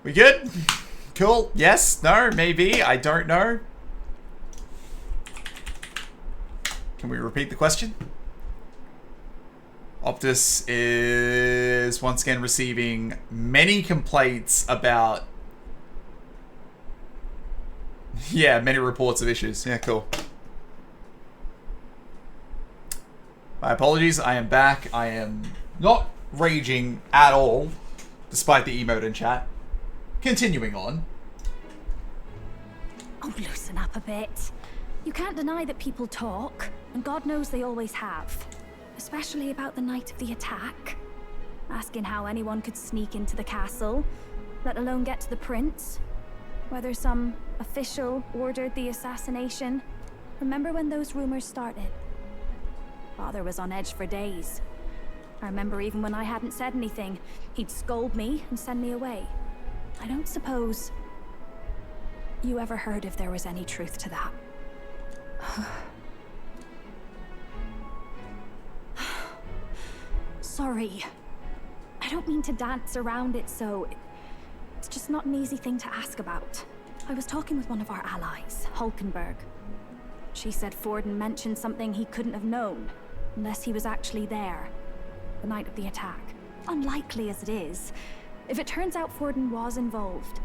We good? Cool. Yes? No? Maybe? I don't know. Can we repeat the question? Optus is once again receiving many complaints about... Yeah, many reports of issues. Yeah, cool. My apologies, I am back. I am not raging at all, despite the emote in chat. Continuing on. Oh, loosen up a bit. You can't deny that people talk, and God knows they always have. Especially about the night of the attack. Asking how anyone could sneak into the castle, let alone get to the prince. Whether some official ordered the assassination. Remember when those rumors started? Father was on edge for days. I remember even when I hadn't said anything, he'd scold me and send me away. I don't suppose you ever heard if there was any truth to that. Sorry. I don't mean to dance around it, so... It's just not an easy thing to ask about. I was talking with one of our allies, Hulkenberg. She said Forden mentioned something he couldn't have known, unless he was actually there, the night of the attack. Unlikely as it is, if it turns out Forden was involved,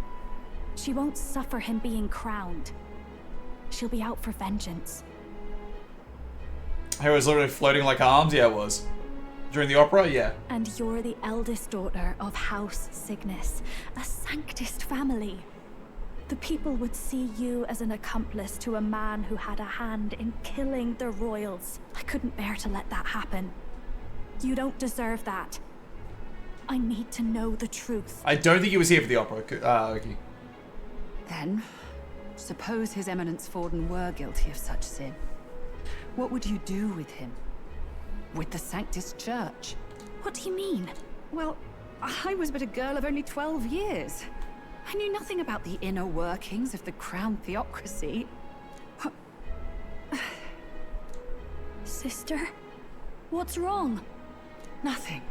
she won't suffer him being crowned. She'll be out for vengeance. He was literally floating like arms? Yeah, it was. During the opera? Yeah. And you're the eldest daughter of House Cygnus, a Sanctist family. The people would see you as an accomplice to a man who had a hand in killing the royals. I couldn't bear to let that happen. You don't deserve that. I need to know the truth. I don't think he was here for the opera. Okay. Then, suppose His Eminence Forden were guilty of such sin. What would you do with him? With the Sanctist Church? What do you mean? Well, I was but a girl of only 12 years. I knew nothing about the inner workings of the crown theocracy. Sister? What's wrong? Nothing.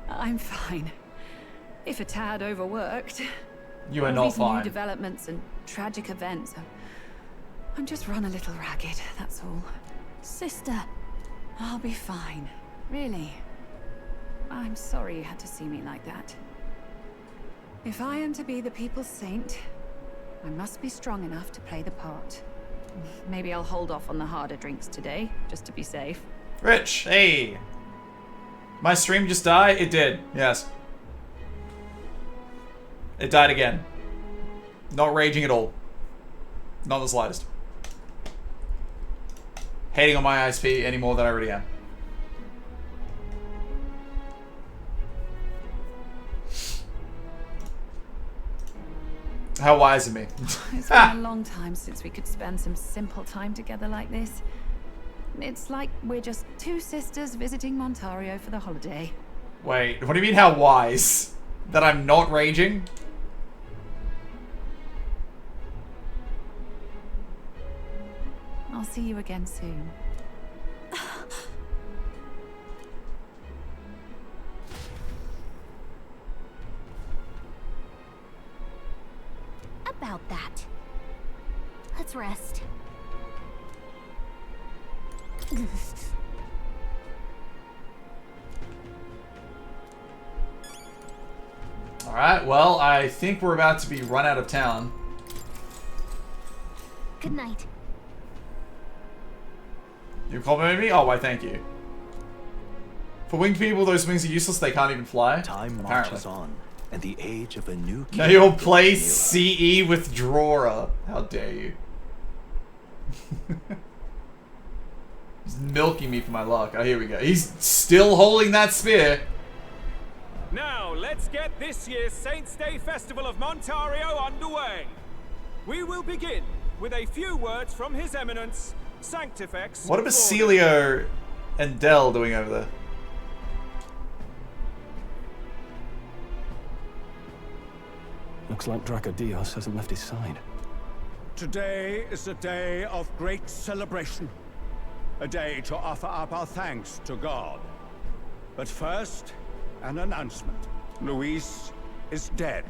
I'm fine. If a tad overworked. You are all not these fine. New developments and tragic events. I'm just run a little ragged, that's all. Sister. I'll be fine. Really. I'm sorry you had to see me like that. If I am to be the people's saint, I must be strong enough to play the part. Maybe I'll hold off on the harder drinks today, just to be safe. Rich, hey. My stream just died? It did, yes. It died again. Not raging at all. Not the slightest. Hating on my ISP any more than I already am. How wise of me. It's been a long time since we could spend some simple time together like this. It's like we're just two sisters visiting Montario for the holiday. Wait, what do you mean how wise? That I'm not raging? I'll see you again soon. About that. Let's rest. Alright, well, I think we're about to be run out of town. Good night. You complimented me? Oh, why thank you. For winged people, those wings are useless, they can't even fly. Time apparently. marches on, and the age of a new king. Now you'll play CE with Drora. How dare you. He's milking me for my luck. Oh, here we go. He's still holding that spear. Now, let's get this year's Saints' Day Festival of Montario underway. We will begin with a few words from His Eminence, Sanctifex. What are Basilio and Dell doing over there? Looks like Dracodios hasn't left his side. Today is a day of great celebration. A day to offer up our thanks to God. But first, an announcement. Luis is dead.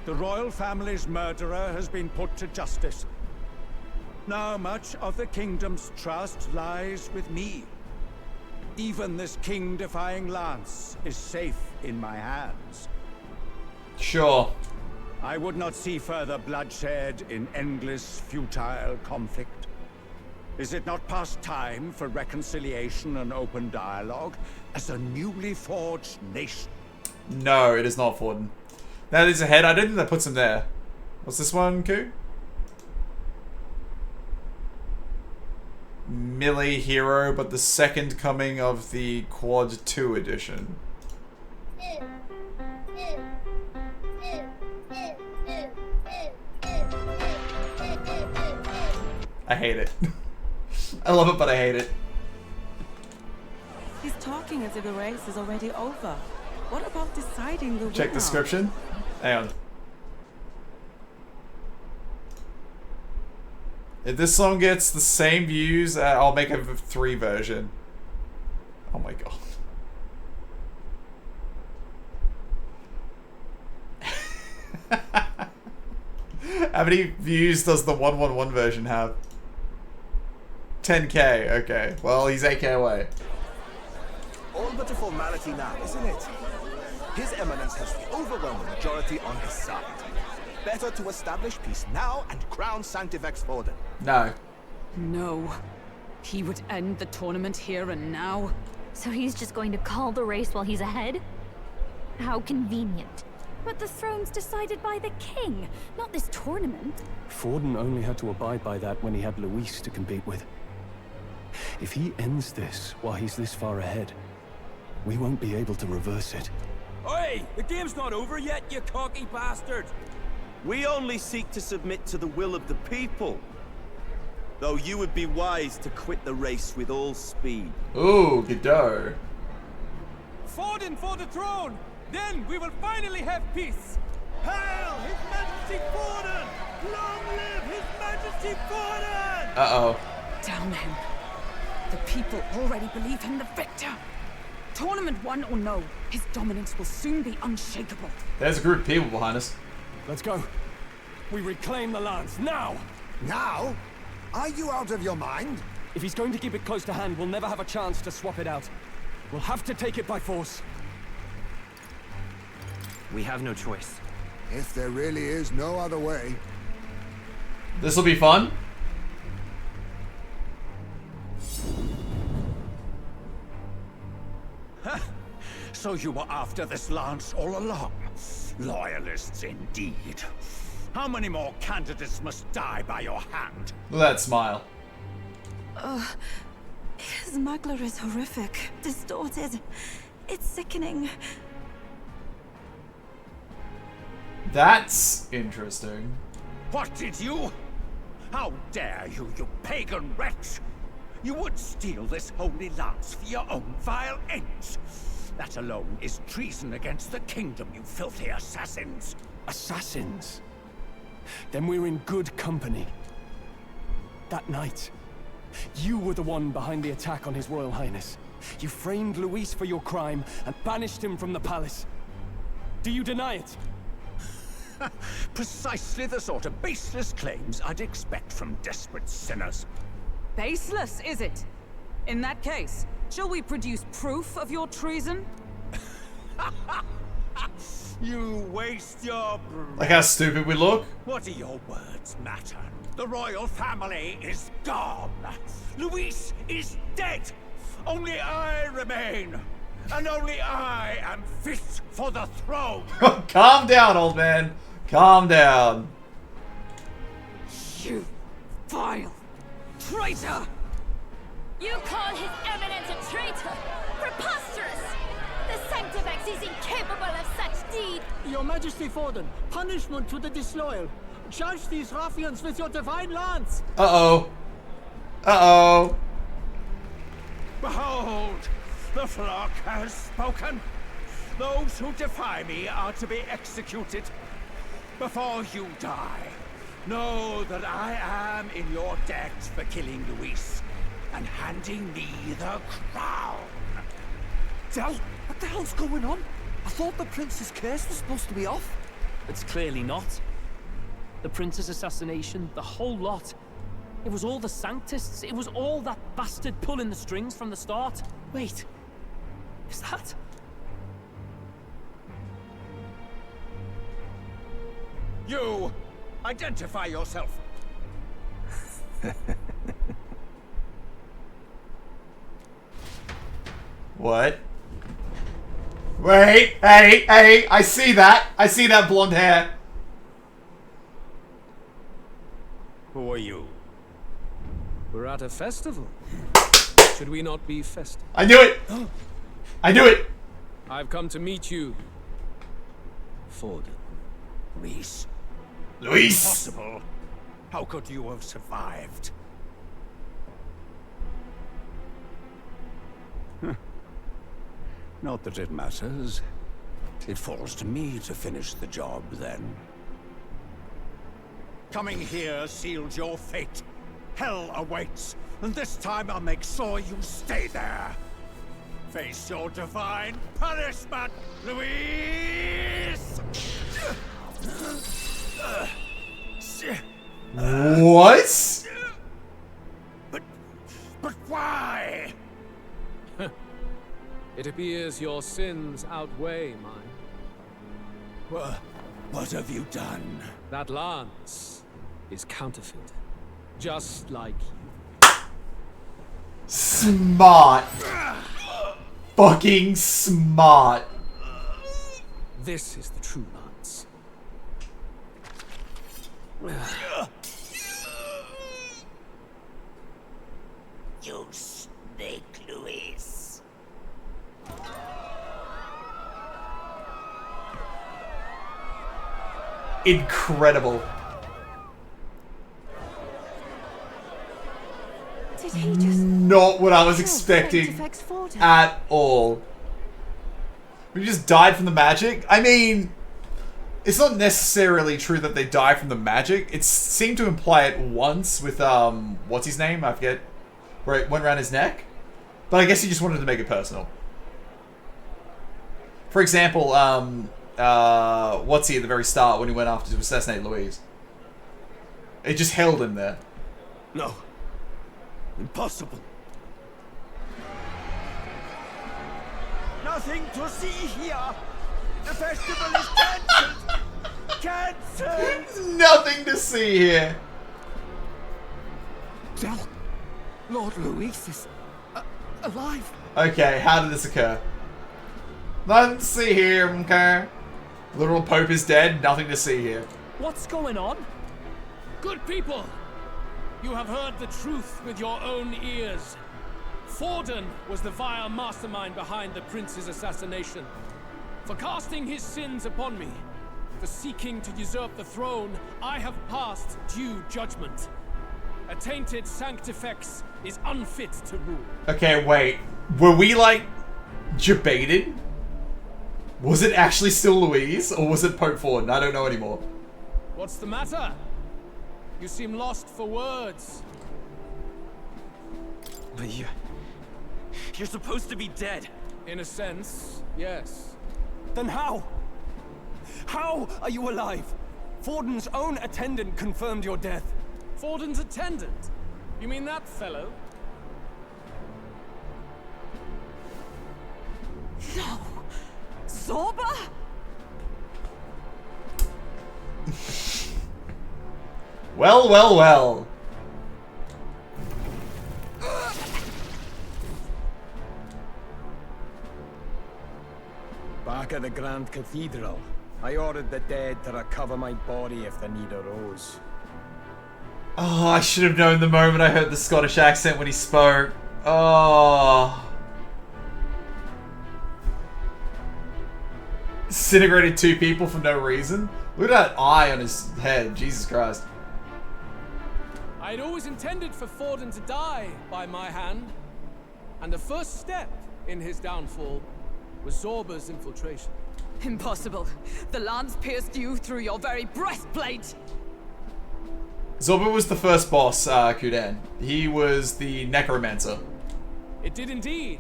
The royal family's murderer has been put to justice. Now much of the kingdom's trust lies with me. Even this king-defying lance is safe in my hands. Sure. I would not see further bloodshed in endless, futile conflict. Is it not past time for reconciliation and open dialogue as a newly forged nation? No, it is not Forden. That is ahead. I don't think that puts him there. What's this one, Koo? Melee hero, but the second coming of the Quad 2 edition. I hate it. I love it, but I hate it. He's talking as if the race is already over. What about deciding the winner? Check description. Hang on. If this song gets the same views, I'll make a 3 version. Oh my god. How many views does the 111 version have? 10k, okay. Well, he's 8k away. All but a formality now, isn't it? His Eminence has the overwhelming majority on his side. Better to establish peace now and crown Sanctivex Forden. No. No. He would end the tournament here and now. So he's just going to call the race while he's ahead? How convenient. But the throne's decided by the king, not this tournament. Forden only had to abide by that when he had Luis to compete with. If he ends this while he's this far ahead, we won't be able to reverse it. Oi! The game's not over yet, you cocky bastard! We only seek to submit to the will of the people. Though you would be wise to quit the race with all speed. Ooh, Godot. Forden for the throne! Then we will finally have peace! Hail His Majesty Forden! Long live His Majesty Forden! Uh-oh. Damn him. The people already believe him the victor. Tournament won or no, his dominance will soon be unshakable. There's a group of people behind us. Let's go. We reclaim the lance, now! Now? Are you out of your mind? If he's going to keep it close to hand, we'll never have a chance to swap it out. We'll have to take it by force. We have no choice. If there really is no other way. This'll be fun. So you were after this lance all along? Loyalists indeed. How many more candidates must die by your hand? Look at that smile. His smuggler is horrific, distorted. It's sickening. That's interesting. What did you? How dare you, you pagan wretch! You would steal this holy lance for your own vile ends. That alone is treason against the kingdom, you filthy assassins. Assassins? Then we're in good company. That night, you were the one behind the attack on His Royal Highness. You framed Luis for your crime and banished him from the palace. Do you deny it? Precisely the sort of baseless claims I'd expect from desperate sinners. Baseless, is it? In that case, shall we produce proof of your treason? You waste your breath. Like how stupid we look? What do your words matter? The royal family is gone. Luis is dead. Only I remain. And only I am fit for the throne. Calm down, old man. Calm down. You vile traitor! You call His Eminence a traitor? Preposterous! The Sanctivex is incapable of such deed! Your Majesty Forden, punishment to the disloyal. Judge these ruffians with your divine lance! Uh-oh. Uh-oh. Behold, the flock has spoken. Those who defy me are to be executed. Before you die, know that I am in your debt for killing Luis and handing me the crown. Del, what the hell's going on? I thought the prince's curse was supposed to be off. It's clearly not. The prince's assassination, the whole lot. It was all the Sanctists. It was all that bastard pulling the strings from the start. Wait. Is that... You! Identify yourself! What? Wait, hey, I see that. I see that blonde hair. Who are you? We're at a festival. Should we not be festive? I knew it! I knew it! I've come to meet you. Ford. Luis. Luis! Impossible. How could you have survived? Not that it matters. It falls to me to finish the job, then. Coming here sealed your fate. Hell awaits, and this time I'll make sure you stay there. Face your divine punishment, Luis! What? But why? It appears your sins outweigh mine. What have you done? That lance is counterfeit. Just like you. Smart. Fucking smart. This is the true lance. You snake, Luis. Incredible. Did he just... Not what I was expecting at all. We just died from the magic? I mean, it's not necessarily true that they die from the magic. It seemed to imply it once with, what's his name? I forget. Where it went around his neck. But I guess he just wanted to make it personal. For example, what's he at the very start when he went after to assassinate Louise? It just held him there. No. Impossible. Nothing to see here. The festival is cancelled. Cancelled. Nothing to see here. Del, Lord Luis is alive. Okay, how did this occur? Nothing to see here, okay? Literal Pope is dead, nothing to see here. What's going on? Good people! You have heard the truth with your own ears. Forden was the vile mastermind behind the prince's assassination. For casting his sins upon me, for seeking to usurp the throne, I have passed due judgment. A tainted Sanctifex is unfit to rule. Okay, wait. Were we, like, debated? Was it actually still Louise, or was it Pope Forden? I don't know anymore. What's the matter? You seem lost for words. But you're supposed to be dead. In a sense, yes. Then how? How are you alive? Forden's own attendant confirmed your death. Forden's attendant? You mean that fellow? No! Zorba? Well, well, well. Back at the Grand Cathedral, I ordered the dead to recover my body if the need arose. Oh, I should have known the moment I heard the Scottish accent when he spoke. Oh. Disintegrated 2 people for no reason? Look at that eye on his head. Jesus Christ. I'd always intended for Forden to die by my hand. And the first step in his downfall was Zorba's infiltration. Impossible. The lance pierced you through your very breastplate. Zorba was the first boss, Kudan. He was the necromancer. It did indeed.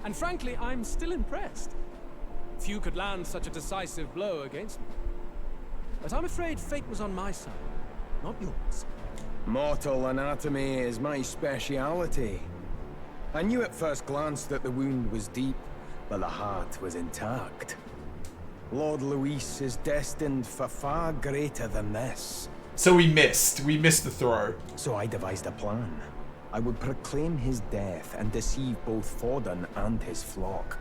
And frankly, I'm still impressed. Few could land such a decisive blow against me. But I'm afraid fate was on my side, not yours. Mortal anatomy is my speciality. I knew at first glance that the wound was deep, but the heart was intact. Lord Luis is destined for far greater than this. So we missed. We missed the throw. So I devised a plan. I would proclaim his death and deceive both Forden and his flock.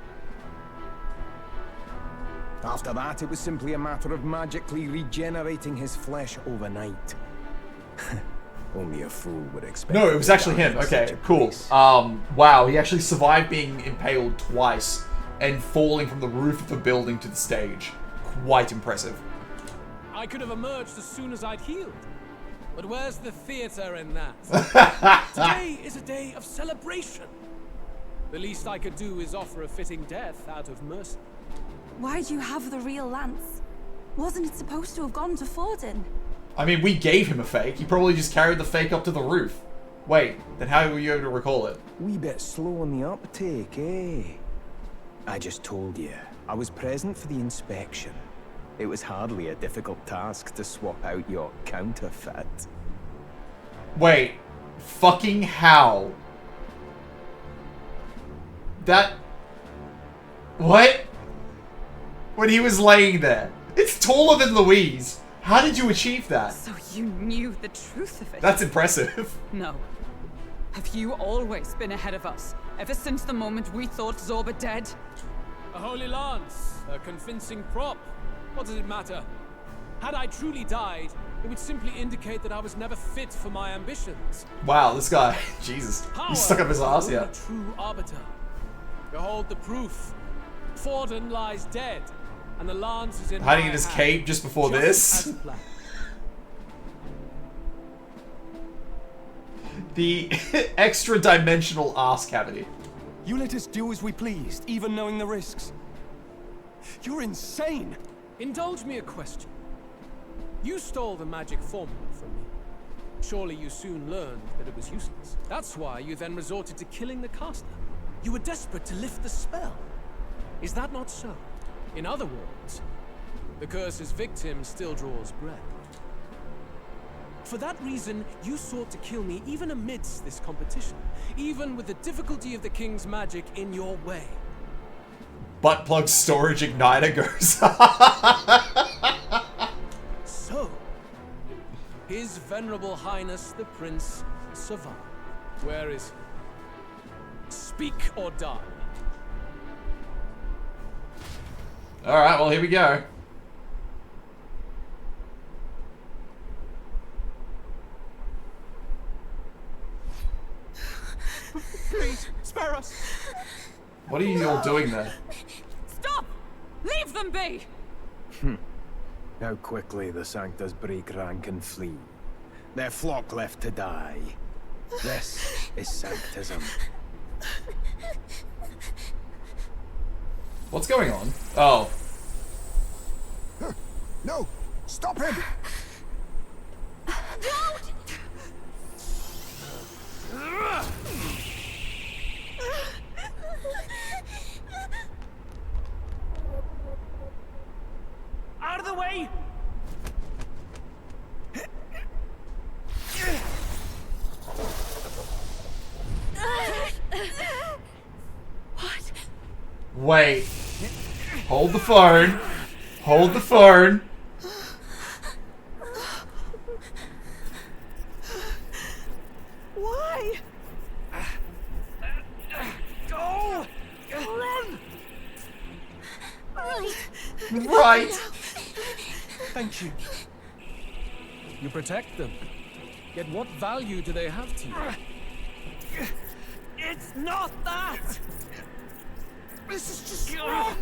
After that, it was simply a matter of magically regenerating his flesh overnight. Only a fool would expect. No, it was actually him. Okay, cool. Wow, he actually survived being impaled twice and falling from the roof of the building to the stage. Quite impressive. I could have emerged as soon as I'd healed. But where's the theater in that? Today is a day of celebration. The least I could do is offer a fitting death out of mercy. Why do you have the real lance? Wasn't it supposed to have gone to Forden? I mean, we gave him a fake. He probably just carried the fake up to the roof. Wait, then how were you able to recall it? Wee bit slow on the uptake, eh? I just told you. I was present for the inspection. It was hardly a difficult task to swap out your counterfeit. Wait, fucking how? That... What? When he was laying there. It's taller than Louise. How did you achieve that? So you knew the truth of it? That's impressive. No. Have you always been ahead of us? Ever since the moment we thought Zorba dead? A holy lance, a convincing prop. What does it matter? Had I truly died, it would simply indicate that I was never fit for my ambitions. Wow, this guy, Jesus, he stuck up his ass, yeah. A true arbiter. Behold the proof. Forden lies dead, and the lance is in hiding my in his hand, cape just before just this. as planned. The extra-dimensional ass cavity. You let us do as we pleased, even knowing the risks. You're insane! Indulge me a question. You stole the magic formula from me. Surely you soon learned that it was useless. That's why you then resorted to killing the caster. You were desperate to lift the spell. Is that not so? In other words, the curse's victim still draws breath. For that reason, you sought to kill me even amidst this competition, even with the difficulty of the king's magic in your way. Butt plug storage igniter goes. So, His Venerable Highness the Prince survived. Where is he? Speak or die. Alright, well, here we go. Please, spare us. What are you all doing there? Stop! Leave them be! How quickly the Sanctus break rank and flee. Their flock left to die. This is Sanctism. What's going on? Oh. No! Stop him! Out of the way! What? Wait. Hold the phone. Hold the phone. Why? Go! Run! Right. Thank you. You protect them. Yet what value do they have to you? It's not that! This is just wrong!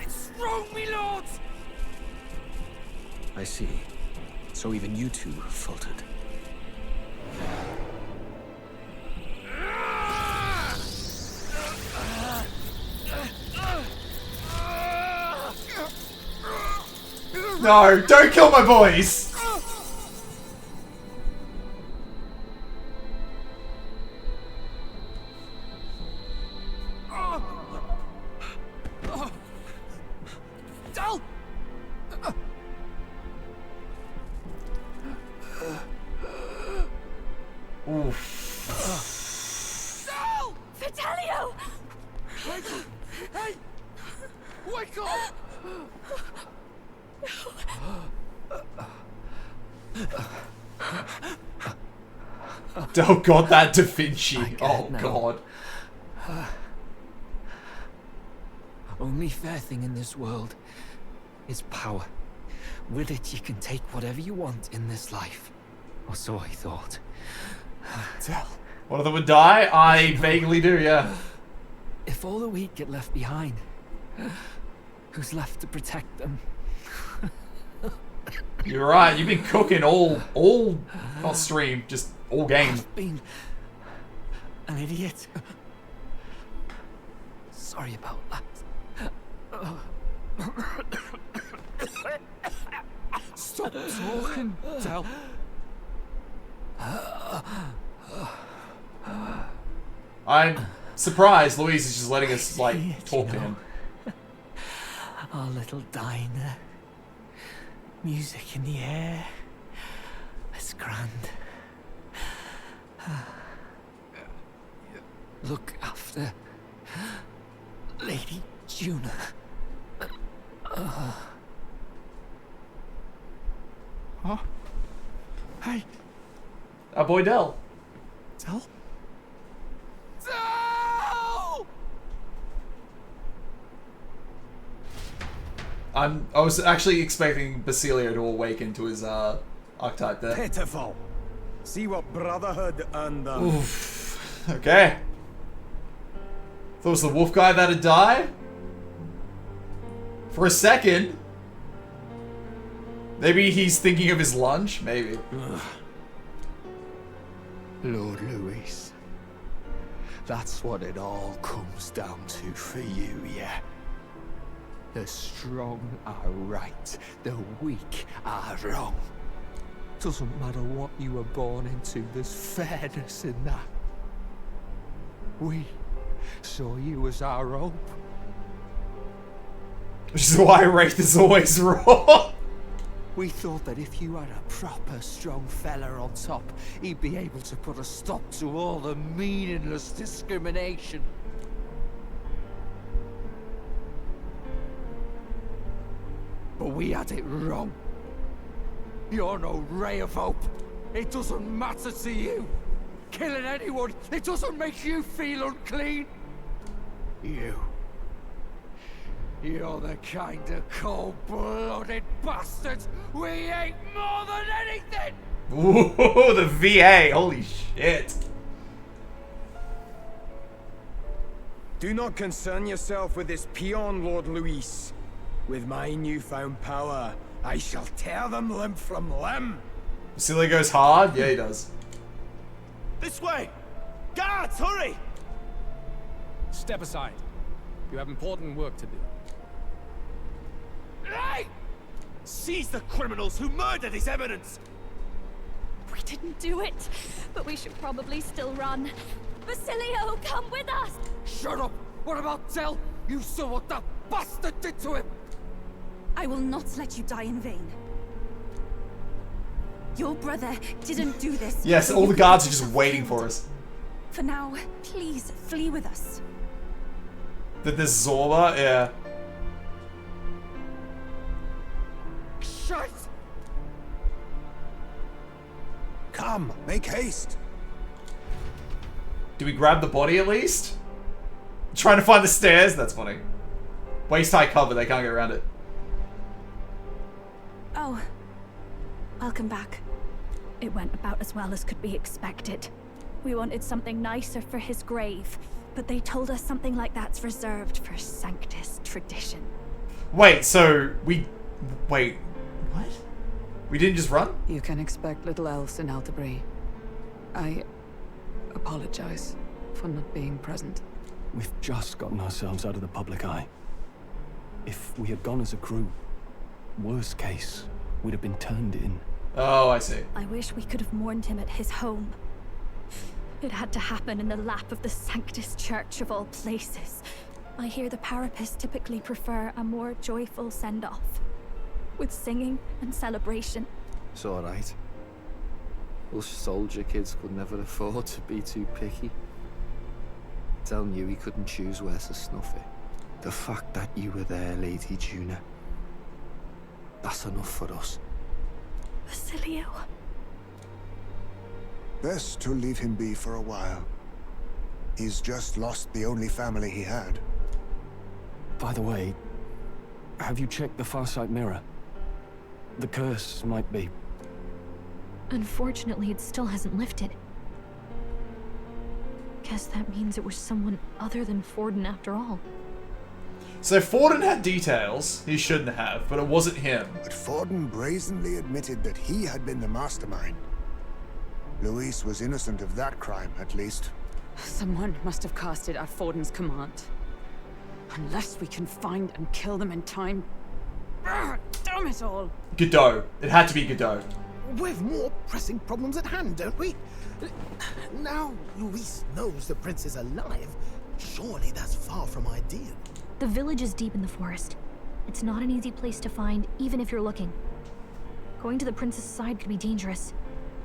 It's wrong, me lords! I see. So even you two faltered. No, don't kill my boys! Vitelio! Hey! Wake up! Oh god, that Da Vinci. Oh god. Only fair thing in this world is power. With it, you can take whatever you want in this life. Or so I thought. One of them would die? I vaguely do, yeah. If all the weak get left behind, who's left to protect them? You're right, you've been cooking all not stream, just all game. I've been an idiot. Sorry about that. Stop talking, Del. I'm surprised Louise is just letting us, like, talk to him. Our little diner. Music in the air. It's grand. Look after Lady Juna. Huh? Hey. Our boy Del. Del? Del! I was actually expecting Basilio to awaken to his archetype there. Pitiful. See what brotherhood undone. Oof. Okay. Thought it was the wolf guy that'd die? For a second. Maybe he's thinking of his lunch? Maybe. Lord Louis. That's what it all comes down to for you, yeah? The strong are right, the weak are wrong. Doesn't matter what you were born into, there's fairness in that. We saw you as our hope. Which is why Wraith is always wrong. We thought that if you had a proper strong fella on top, he'd be able to put a stop to all the meaningless discrimination. But we had it wrong. You're no ray of hope. It doesn't matter to you. Killing anyone, it doesn't make you feel unclean. You're the kind of cold-blooded bastards we hate more than anything! Ooh, the VA, holy shit. Do not concern yourself with this peon, Lord Luis. With my newfound power, I shall tear them limb from limb. Basilio goes hard? Yeah, he does. This way! Guards, hurry! Step aside. You have important work to do. Hey! Seize the criminals who murdered His Eminence! We didn't do it, but we should probably still run. Basilio, come with us! Shut up! What about Del? You saw what that bastard did to him! I will not let you die in vain. Your brother didn't do this. Yes, all the guards are just waiting for us. For now, please flee with us. That this Zorba, yeah. Shite! Come, make haste. Do we grab the body at least? Trying to find the stairs? That's funny. Waist high cover, they can't get around it. Oh, welcome back. It went about as well as could be expected. We wanted something nicer for his grave, but they told us something like that's reserved for Sanctus tradition. Wait, so we... Wait, what? We didn't just run? You can expect little else in Altabury. I apologize for not being present. We've just gotten ourselves out of the public eye. If we had gone as a crew, worst case, we'd have been turned in. Oh, I see. I wish we could have mourned him at his home. It had to happen in the lap of the Sanctus Church of all places. I hear the Parapists typically prefer a more joyful send-off, with singing and celebration. It's alright. Us soldier kids could never afford to be too picky. Del knew he couldn't choose where to snuff it. The fact that you were there, Lady Juna, that's enough for us. Basilio. Best to leave him be for a while. He's just lost the only family he had. By the way, have you checked the Farsight mirror? The curse might be... Unfortunately, it still hasn't lifted. Guess that means it was someone other than Forden after all. So Forden had details he shouldn't have, but it wasn't him. But Forden brazenly admitted that he had been the mastermind. Luis was innocent of that crime, at least. Someone must have cast it at Forden's command. Unless we can find and kill them in time. Damn it all! Godot. It had to be Godot. We've more pressing problems at hand, don't we? Now Luis knows the prince is alive. Surely that's far from ideal. The village is deep in the forest. It's not an easy place to find, even if you're looking. Going to the prince's side could be dangerous.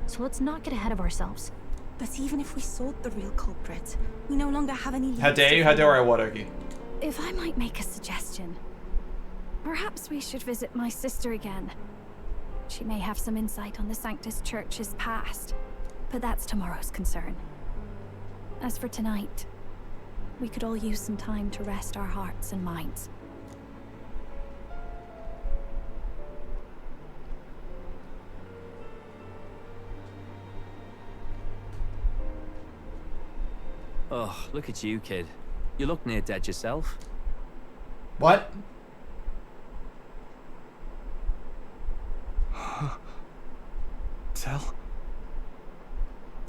So let's not get ahead of ourselves. But even if we sought the real culprit, we no longer have any... How dare you? How dare I, Wadoki? If I might make a suggestion, perhaps we should visit my sister again. She may have some insight on the Sanctus Church's past, but that's tomorrow's concern. As for tonight, we could all use some time to rest our hearts and minds. Oh, look at you, kid. You look near dead yourself. What?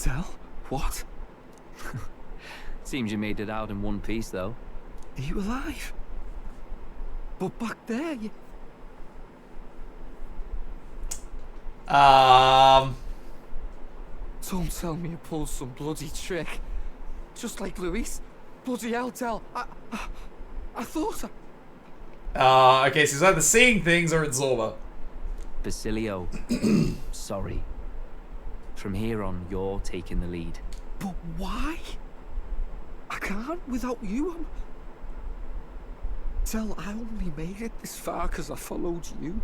Del? What? Seems you made it out in one piece, though. Are you alive? But back there, you... Don't tell me you pulled some bloody trick. Just like Luis. Bloody hell, Del. I thought Okay, so he's either seeing things or it's Zorba. Basilio, sorry. From here on, you're taking the lead. But why? I can't without you. Del, I only made it this far because I followed you.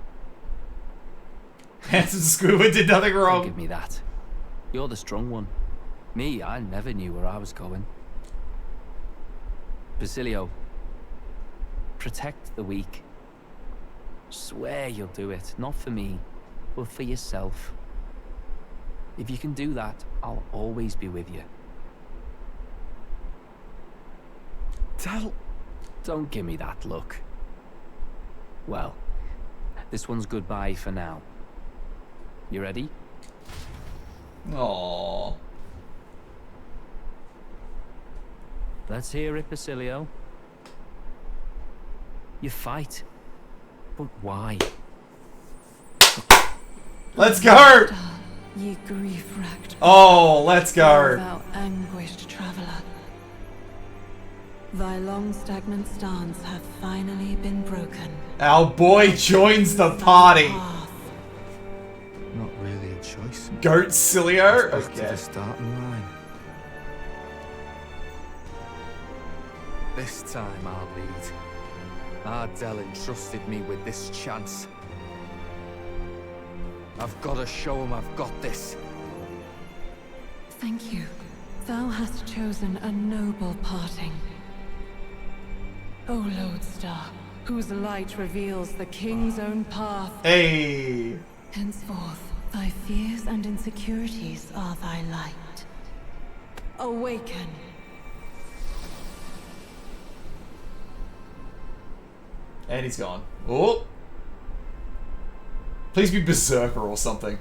Handsome Scuba did nothing wrong. Don't give me that. You're the strong one. Me, I never knew where I was going. Basilio, protect the weak. Swear you'll do it, not for me, but for yourself. If you can do that, I'll always be with you. Del... Don't give me that look. Well, this one's goodbye for now. You ready? Aww. Let's hear it, Basilio. You fight. But why? Let's go! Ye grief-racked. Oh, let's go. Thou anguished traveler. Thy long stagnant stance hath finally been broken. Our boy joins the party. Not really a choice. Goat Cilio? Back to Okay. the starting line. This time I'll lead. Ardell entrusted me with this chance. I've got to show him I've got this. Thank you. Thou hast chosen a noble parting. O Lodestar, whose light reveals the king's own path. Hey. Henceforth, thy fears and insecurities are thy light. Awaken. And he's gone. Oh. Please be Berserker or something.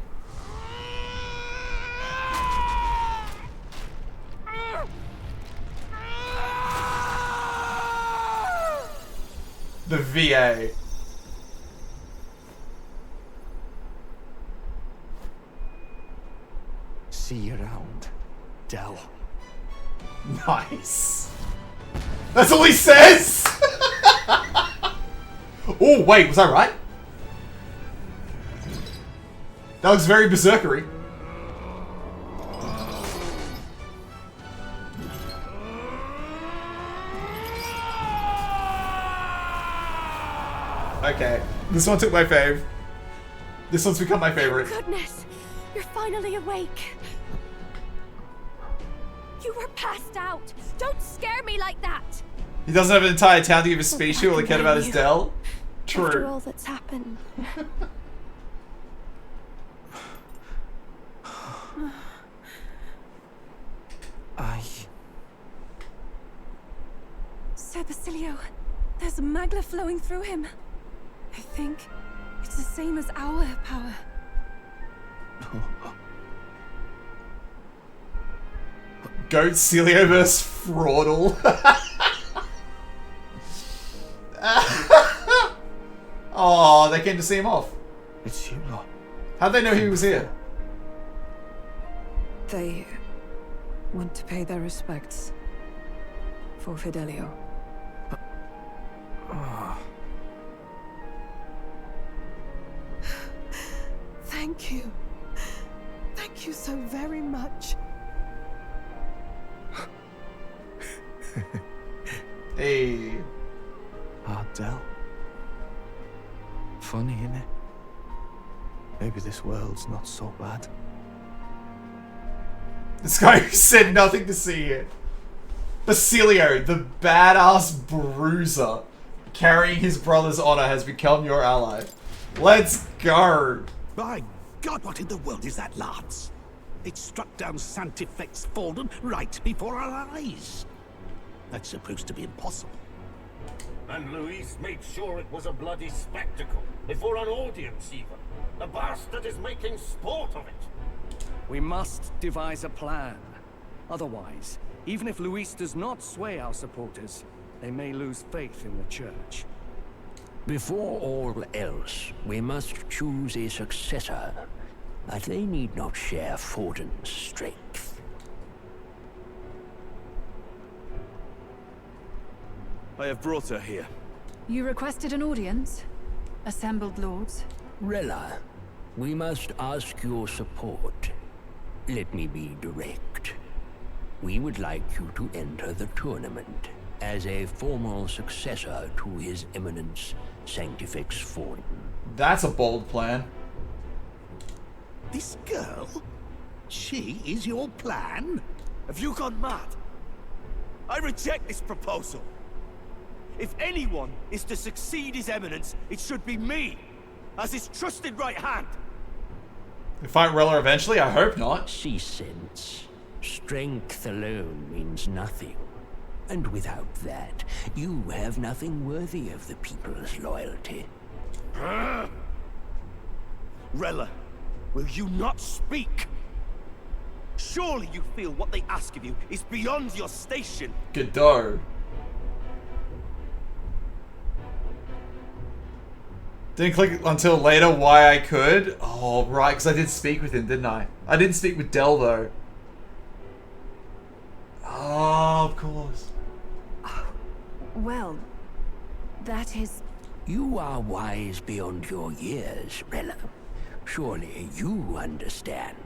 The VA. See you around, Del. Nice. That's all he says! Oh, wait, was that right? That looks very berserkery. Okay. This one took my fave. This one's become my favorite. Goodness, you're finally awake. You were passed out. Don't scare me like that. He doesn't have an entire town to give a speech to. All he cared about is Dell. True. After all that's happened. Sir Basilio, there's magla flowing through him. I think it's the same as our power. Goat Celio vs. Fraudle. Oh, they came to see him off. It's you lot. How'd they know he was here? They want to pay their respects for Fidelio. Thank you. Thank you so very much. Hey. Dell. Funny, innit? Maybe this world's not so bad. This guy who said nothing to see here. Basilio, the badass bruiser, carrying his brother's honor, has become your ally. Let's go. By God, what in the world is that, lads? It struck down Santifex Fallen right before our eyes. That's supposed to be impossible. And Luis made sure it was a bloody spectacle, before an audience even. The bastard is making sport of it. We must devise a plan. Otherwise, even if Luis does not sway our supporters, they may lose faith in the church. Before all else, we must choose a successor. But they need not share Forden's strength. I have brought her here. You requested an audience? Assembled lords? Rella, we must ask your support. Let me be direct. We would like you to enter the tournament as a formal successor to His Eminence Sanctifex Forden. That's a bold plan. This girl? She is your plan? Have you gone mad? I reject this proposal. If anyone is to succeed His Eminence, it should be me, as his trusted right hand. We fight Rella eventually? I hope not. She sense. Strength alone means nothing. And without that, you have nothing worthy of the people's loyalty. Rella, will you not speak? Surely you feel what they ask of you is beyond your station. Godard. Didn't click until later why I could. Oh, right, because I did speak with him, didn't I? I didn't speak with Dell, though. Oh, of course. Well, that is... You are wise beyond your years, Rella. Surely you understand.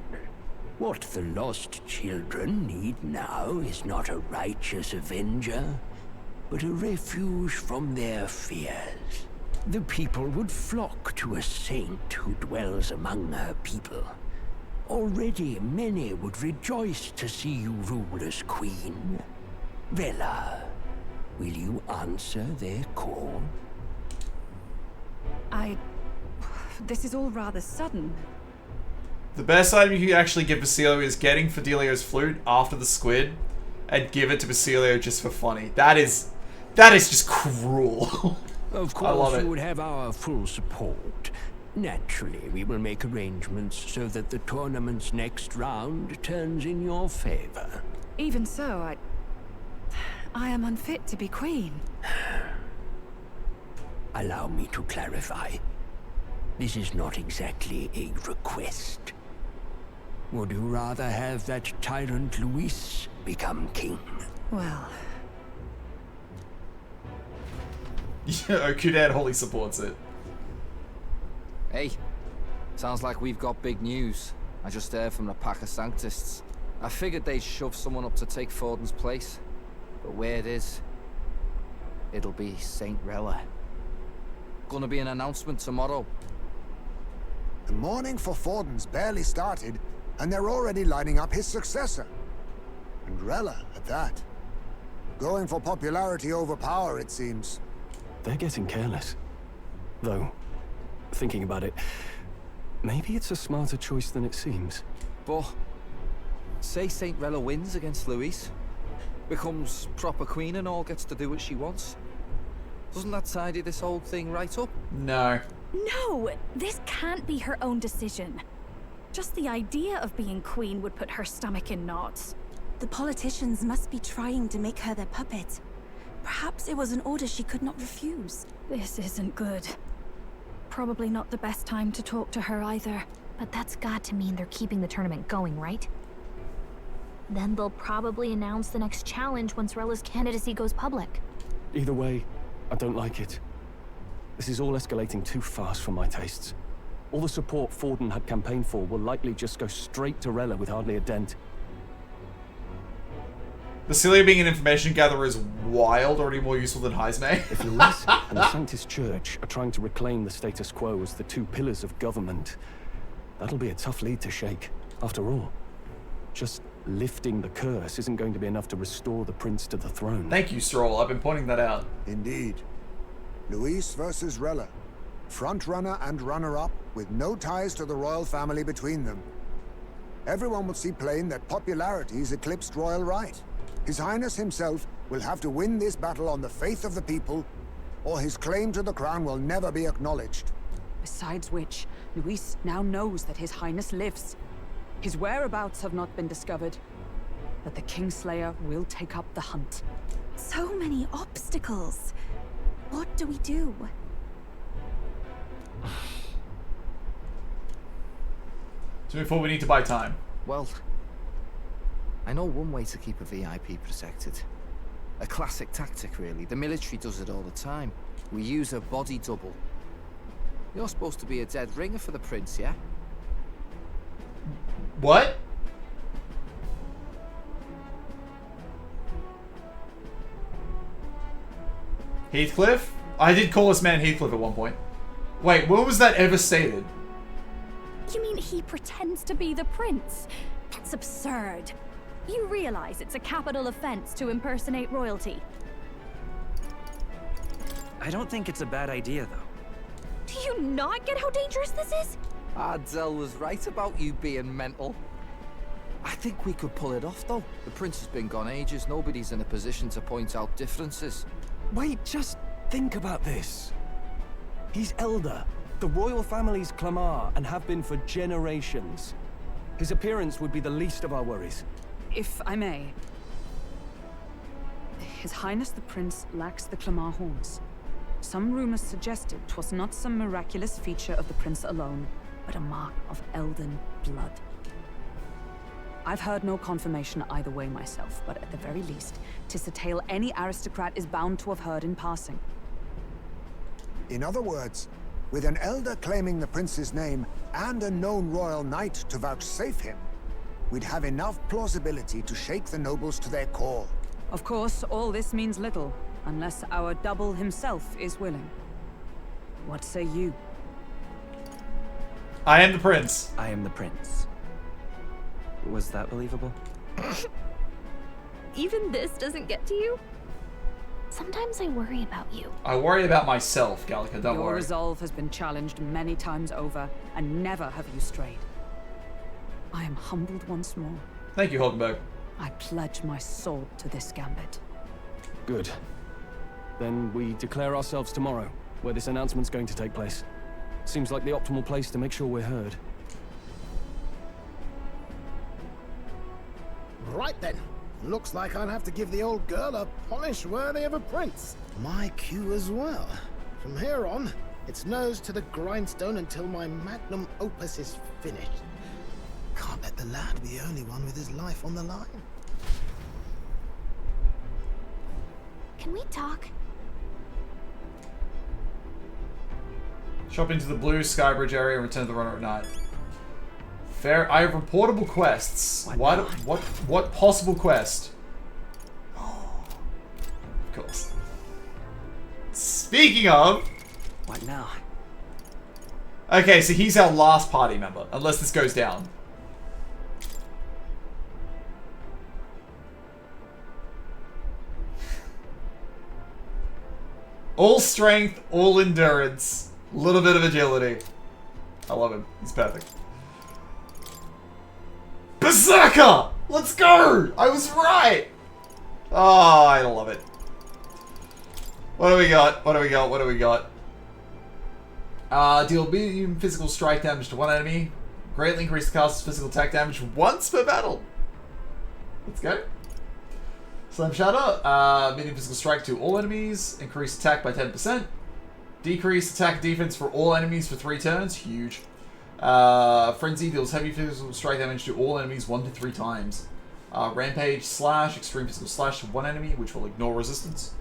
What the lost children need now is not a righteous avenger, but a refuge from their fears. The people would flock to a saint who dwells among her people. Already many would rejoice to see you rule as queen. Rella, will you answer their call? This is all rather sudden. The best item you can actually give Basilio is getting Fidelio's flute after the squid and give it to Basilio just for funny. That is just cruel. Of course, you would have our full support. Naturally, we will make arrangements so that the tournament's next round turns in your favor. Even so, I am unfit to be queen. Allow me to clarify. This is not exactly a request. Would you rather have that tyrant Luis become king? Well... Yeah, Kudad wholly supports it. Hey, sounds like we've got big news. I just heard from the pack of Sanctists. I figured they'd shove someone up to take Forden's place. But where it is, it'll be Saint Rella. gonna be an announcement tomorrow. The mourning for Forden's barely started, and they're already lining up his successor. And Rella, at that. Going for popularity over power, it seems. They're getting careless. Though, thinking about it, maybe it's a smarter choice than it seems. But, say Saint Rella wins against Louise, becomes proper queen and all gets to do what she wants. Doesn't that tidy this whole thing right up? No. No, this can't be her own decision. Just the idea of being queen would put her stomach in knots. The politicians must be trying to make her their puppet. Perhaps it was an order she could not refuse. This isn't good. Probably not the best time to talk to her either. But that's got to mean they're keeping the tournament going, right? Then they'll probably announce the next challenge once Rella's candidacy goes public. Either way, I don't like it. This is all escalating too fast for my tastes. All the support Forden had campaigned for will likely just go straight to Rella with hardly a dent. Basilia being an information gatherer is wild, already more useful than Heisme. If Louise and the Sanctus Church are trying to reclaim the status quo as the two pillars of government, that'll be a tough lead to shake. After all, just lifting the curse isn't going to be enough to restore the prince to the throne. Thank you, Stroll. I've been pointing that out. Indeed. Louise versus Rella. Front-runner and runner-up, with no ties to the royal family between them. Everyone will see plain that popularity's eclipsed royal right. His Highness himself will have to win this battle on the faith of the people, or his claim to the crown will never be acknowledged. Besides which, Luis now knows that His Highness lives. His whereabouts have not been discovered, but the Kingslayer will take up the hunt. So many obstacles. What do we do? To move forward, we need to buy time. Well, I know one way to keep a VIP protected. A classic tactic, really. The military does it all the time. We use a body double. You're supposed to be a dead ringer for the prince, yeah? What? Heathcliff? I did call this man Heathcliff at one point. Wait, when was that ever stated? You mean he pretends to be the prince? That's absurd. You realize it's a capital offense to impersonate royalty. I don't think it's a bad idea, though. Do you not get how dangerous this is? Ardell was right about you being mental. I think we could pull it off, though. The prince has been gone ages. Nobody's in a position to point out differences. Wait, just think about this. He's elder. The royal family's Clamar, and have been for generations. His appearance would be the least of our worries. If I may. His Highness the Prince lacks the Clamar horns. Some rumors suggested 'twas not some miraculous feature of the prince alone, but a mark of Elden blood. I've heard no confirmation either way myself, but at the very least, 'tis a tale any aristocrat is bound to have heard in passing. In other words, with an elder claiming the prince's name and a known royal knight to vouchsafe him, we'd have enough plausibility to shake the nobles to their core. Of course, all this means little, unless our double himself is willing. What say you? I am the prince. I am the prince. Was that believable? Even this doesn't get to you? Sometimes I worry about you. I worry about myself, Gallica, don't Your worry. resolve has been challenged many times over, and never have you strayed. I am humbled once more. Thank you, Hulkenberg. I pledge my sword to this gambit. Good. Then we declare ourselves tomorrow, where this announcement's going to take place. Seems like the optimal place to make sure we're heard. Right then. Looks like I'll have to give the old girl a polish worthy of a prince. My cue as well. From here on, it's nose to the grindstone until my magnum opus is finished. Can't let the lad be the only one with his life on the line. Can we talk? Shop into the blue Skybridge area and return to the runner at night. Fair. I have reportable quests. What possible quest? Of course. Speaking of, What now? Okay, so he's our last party member, unless this goes down. All strength, all endurance, a little bit of agility. I love him. He's perfect. Berserker! Let's go! I was right! Oh, I love it. What do we got? What do we got? What do we got? Deal medium physical strike damage to one enemy. Greatly increase the cast's physical attack damage once per battle. Let's go. Slam Shatter. Medium physical strike to all enemies. Increase attack by 10%. Decrease attack defense for all enemies for 3 turns. Huge. Frenzy deals heavy physical strike damage to all enemies 1 to 3 times. Rampage Slash. Extreme physical slash to one enemy, which will ignore resistance.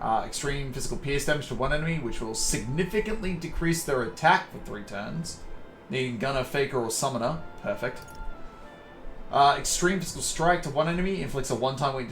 Extreme physical pierce damage to one enemy, which will significantly decrease their attack for 3 turns. Needing Gunner, Faker, or Summoner. Perfect. Extreme physical strike to one enemy. Inflicts a one-time weakness